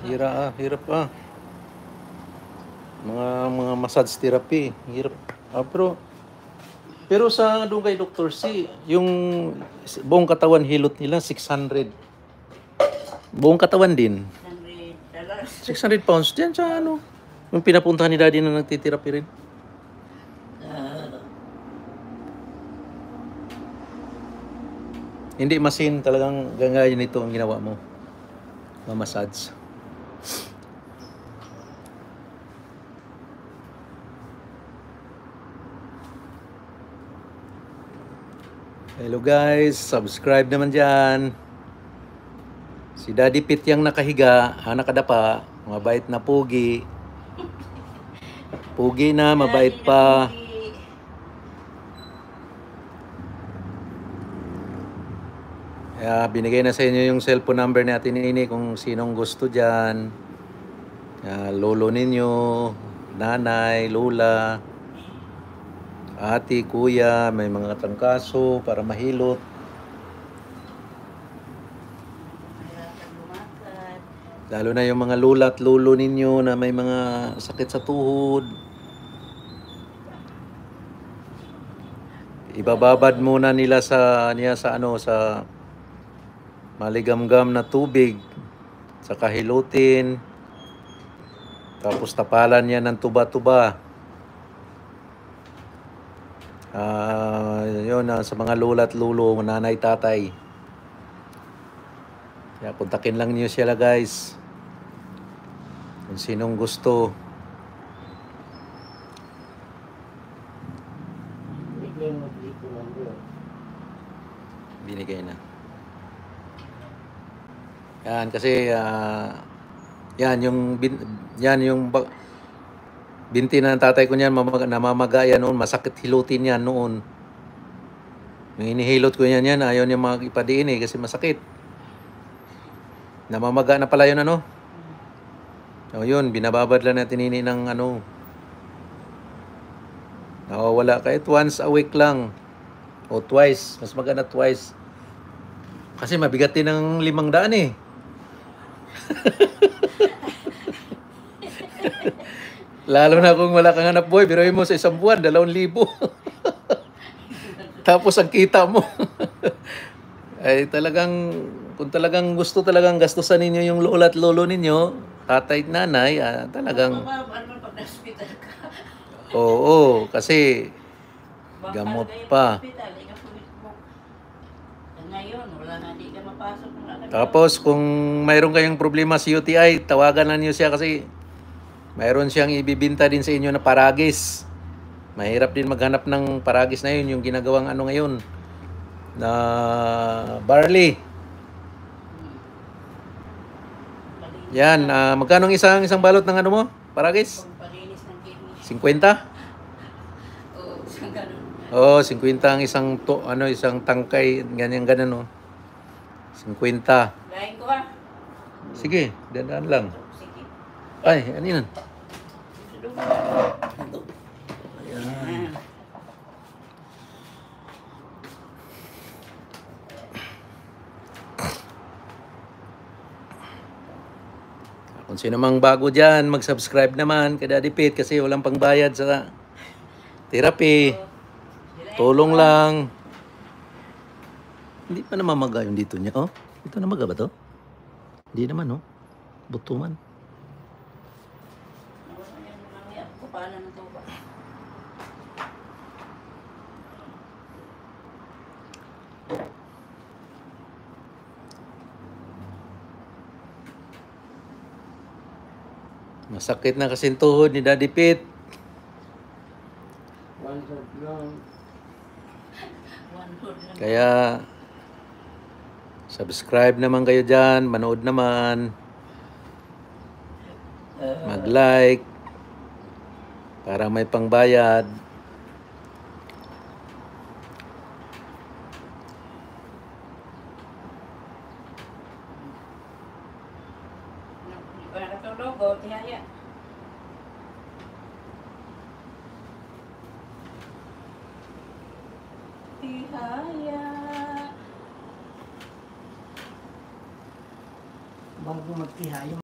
Hirap mga massage therapy, hirap. Pero sa doon kay Dr. C, yung buong katawan hilot nila 600. Buong katawan din. $600. 600 pounds diyan sa ano. Yung pinapuntahan ni Daddy na nagtitherapy rin. Hindi masin, talagang gagaya nito ang ginawa mo. Mamassage. Hello guys, subscribe naman dyan. Si Daddy Pit yung nakahiga, nakadapa, mabait na pugi. Pugi na, mabait pa. Kaya binigay na sa inyo yung cellphone number ni Ate Nini kung sinong gusto dyan. Lolo ninyo, nanay, lola, ate, kuya, may mga trangkaso para mahilot. Lalo na yung mga lula at lolo ninyo na may mga sakit sa tuhod. Ibababad muna nila sa maligamgam na tubig sa kahilutin. Tapos tapalan niya ng tuba-tuba. Yun sa mga lola at lolo, nanay, tatay. Kaya kontakin lang niyo sila guys. Kung sinong gusto. Binigay na. Yan kasi yan yung binti na ng tatay ko niyan, namamaga yan noon, masakit hilutin yan noon. Yung inihilot ko yan, ayaw niya magipadiin kasi masakit. Namamaga na pala yun O yun, binababad lang natin ng nawawala kahit once a week lang. O twice, mas maganda twice. Kasi mabigat din ng 500 Lalo na kung wala kang hanap buhay, biruin mo sa isang buwan, 2,000. Tapos ang kita mo. Ay kung talagang gusto talagang gastusan ninyo yung lola at lolo ninyo, tatay at nanay, talagang... Oo, kasi gamot pa. Ngayon, wala na, di ka mapasok. Tapos kung mayroon kayong problema sa UTI, tawagan lang niyo siya kasi mayroon siyang ibibinta din sa inyo na paragis. Mahirap din maghanap ng paragis na yun, yung ginagawang ngayon na barley. Yan, magkano isang balot ng mo? Paragis? 50? Oo, isang ganun. Oh, 50 ang isang tangkay, ganyan 50. Lain ko ha. Sige, dandaan lang. Sige. Ay, ano yun? Ayan. Kung sino mang bago dyan, mag-subscribe naman kay Daddy Pit kasi walang pangbayad sa therapy. Tulong lang. Hindi pa namamaga yung dito niya. Oh, ito namaga ba to? Hindi naman, buto man. Kupalan ng tuba. Masakit na kasi tuhod ni Daddy Pit. Kaya subscribe naman kayo dyan, manood naman, mag-like para may pangbayad. Tihaya. Bago magtihaya.